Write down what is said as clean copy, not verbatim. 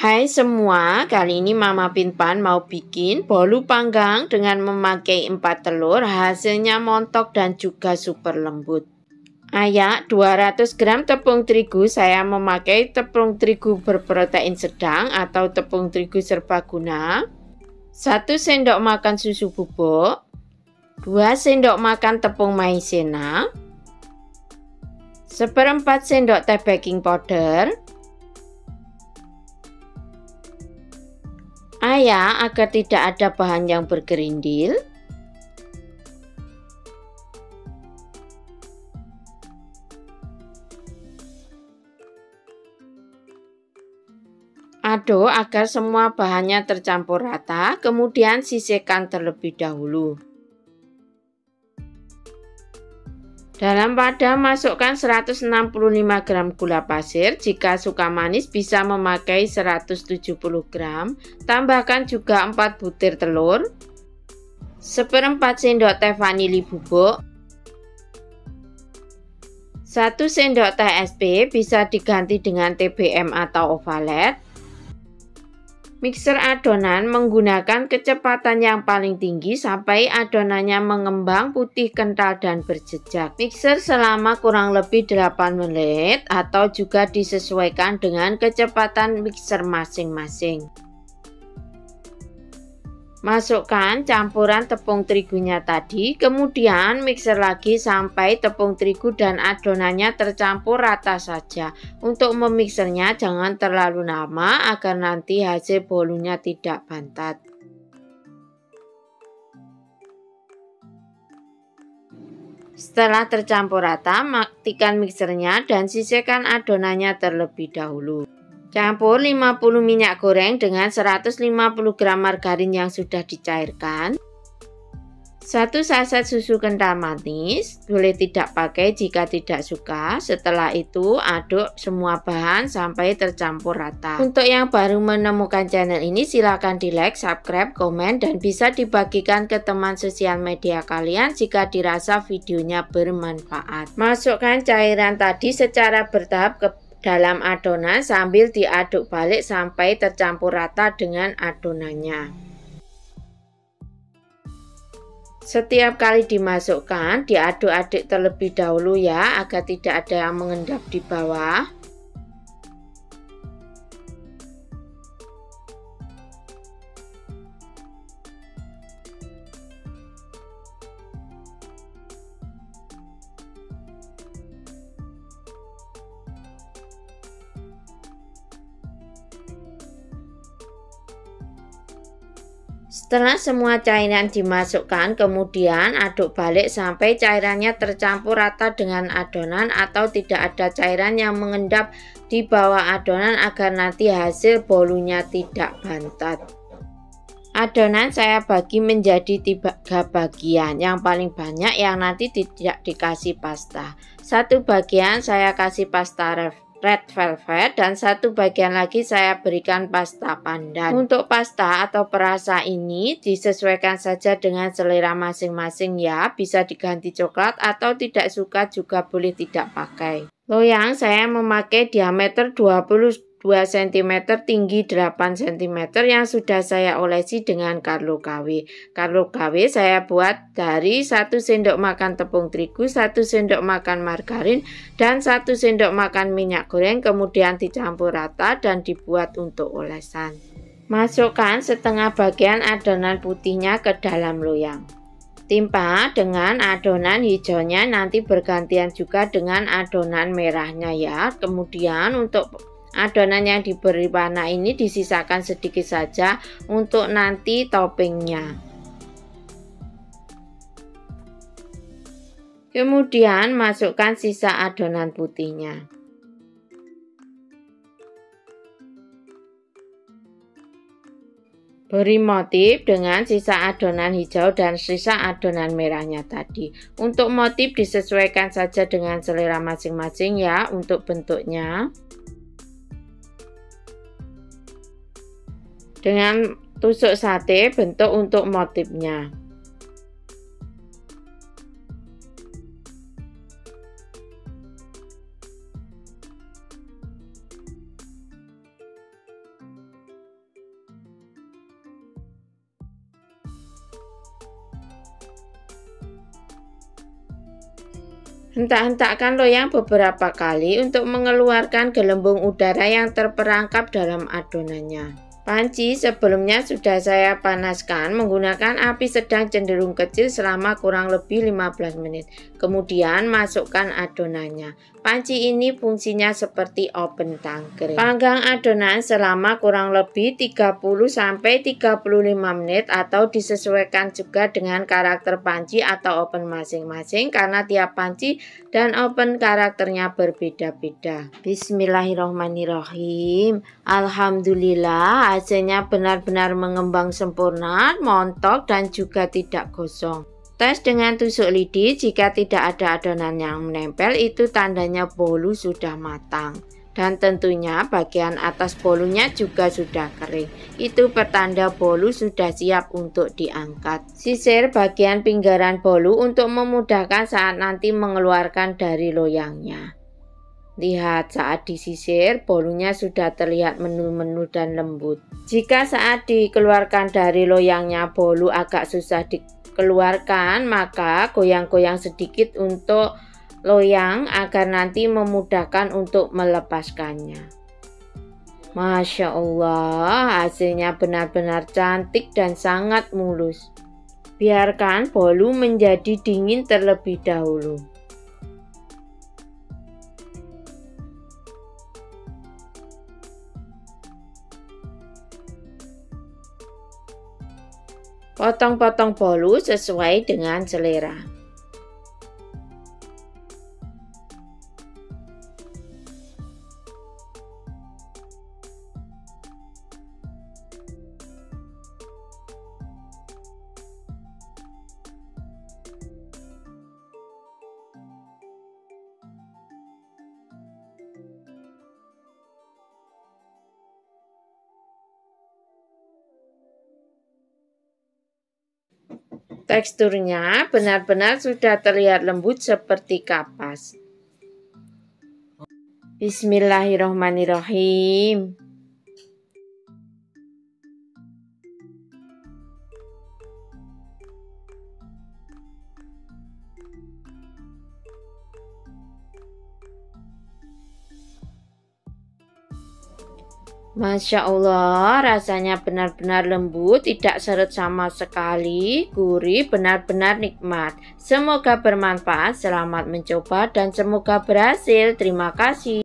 Hai semua, kali ini Mama Pinpan mau bikin bolu panggang dengan memakai 4 telur, hasilnya montok dan juga super lembut. Ayak 200 gram tepung terigu, saya memakai tepung terigu berprotein sedang atau tepung terigu serbaguna. 1 sendok makan susu bubuk, 2 sendok makan tepung maizena, 1/4 sendok teh baking powder. Ayak agar tidak ada bahan yang bergerindil. Aduk agar semua bahannya tercampur rata, kemudian sisihkan terlebih dahulu. Dalam wadah masukkan 165 gram gula pasir, jika suka manis bisa memakai 170 gram. Tambahkan juga 4 butir telur, 1/4 sendok teh vanili bubuk, 1 sendok teh SP, bisa diganti dengan TBM atau ovalet. Mixer adonan menggunakan kecepatan yang paling tinggi sampai adonannya mengembang putih kental dan berjejak. Mixer selama kurang lebih 8 menit atau juga disesuaikan dengan kecepatan mixer masing-masing. Masukkan campuran tepung terigunya tadi, kemudian mixer lagi sampai tepung terigu dan adonannya tercampur rata saja. Untuk memixernya jangan terlalu lama agar nanti hasil bolunya tidak bantat. Setelah tercampur rata, matikan mixernya dan sisihkan adonannya terlebih dahulu. Campur 50 minyak goreng dengan 150 gram margarin yang sudah dicairkan. 1 saset susu kental manis, boleh tidak pakai jika tidak suka. Setelah itu aduk semua bahan sampai tercampur rata. Untuk yang baru menemukan channel ini silahkan di like, subscribe, komen, dan bisa dibagikan ke teman sosial media kalian jika dirasa videonya bermanfaat. Masukkan cairan tadi secara bertahap ke dalam adonan sambil diaduk balik sampai tercampur rata dengan adonannya. Setiap kali dimasukkan, diaduk-aduk terlebih dahulu ya, agar tidak ada yang mengendap di bawah. Setelah semua cairan dimasukkan, kemudian aduk balik sampai cairannya tercampur rata dengan adonan atau tidak ada cairan yang mengendap di bawah adonan agar nanti hasil bolunya tidak bantat. Adonan saya bagi menjadi 3 bagian, yang paling banyak yang nanti tidak dikasih pasta. 1 bagian saya kasih pasta red velvet dan 1 bagian lagi saya berikan pasta pandan. Untuk pasta atau perasa ini disesuaikan saja dengan selera masing-masing ya, bisa diganti coklat atau tidak suka juga boleh tidak pakai. Loyang saya memakai diameter 22 cm, tinggi 8 cm yang sudah saya olesi dengan Carlo KW. Carlo KW saya buat dari 1 sendok makan tepung terigu, 1 sendok makan margarin, dan 1 sendok makan minyak goreng, kemudian dicampur rata dan dibuat untuk olesan. Masukkan setengah bagian adonan putihnya ke dalam loyang. Timpa dengan adonan hijaunya, nanti bergantian juga dengan adonan merahnya ya. Kemudian untuk adonan yang diberi warna ini disisakan sedikit saja untuk nanti toppingnya. Kemudian masukkan sisa adonan putihnya. Beri motif dengan sisa adonan hijau dan sisa adonan merahnya tadi. Untuk motif disesuaikan saja dengan selera masing-masing ya untuk bentuknya. Dengan tusuk sate bentuk untuk motifnya. Hentak-hentakkan loyang beberapa kali untuk mengeluarkan gelembung udara yang terperangkap dalam adonannya. Panci sebelumnya sudah saya panaskan menggunakan api sedang cenderung kecil selama kurang lebih 15 menit. Kemudian masukkan adonannya. Panci ini fungsinya seperti oven tangkring. Panggang adonan selama kurang lebih 30-35 menit atau disesuaikan juga dengan karakter panci atau oven masing-masing karena tiap panci dan oven karakternya berbeda-beda. Bismillahirrohmanirrohim. Alhamdulillah hasilnya benar-benar mengembang sempurna, montok dan juga tidak gosong. Tes dengan tusuk lidi, jika tidak ada adonan yang menempel itu tandanya bolu sudah matang. Dan tentunya bagian atas bolunya juga sudah kering. Itu pertanda bolu sudah siap untuk diangkat. Sisir bagian pinggiran bolu untuk memudahkan saat nanti mengeluarkan dari loyangnya. Lihat saat disisir, bolunya sudah terlihat menul-menul dan lembut. Jika saat dikeluarkan dari loyangnya bolu agak susah dikeluarkan, maka goyang-goyang sedikit untuk loyang agar nanti memudahkan untuk melepaskannya. Masya Allah, hasilnya benar-benar cantik dan sangat mulus. Biarkan bolu menjadi dingin terlebih dahulu. Potong-potong bolu sesuai dengan selera. Teksturnya benar-benar sudah terlihat lembut seperti kapas. Bismillahirrohmanirrohim. Masya Allah, rasanya benar-benar lembut, tidak seret sama sekali, gurih, benar-benar nikmat. Semoga bermanfaat, selamat mencoba dan semoga berhasil. Terima kasih.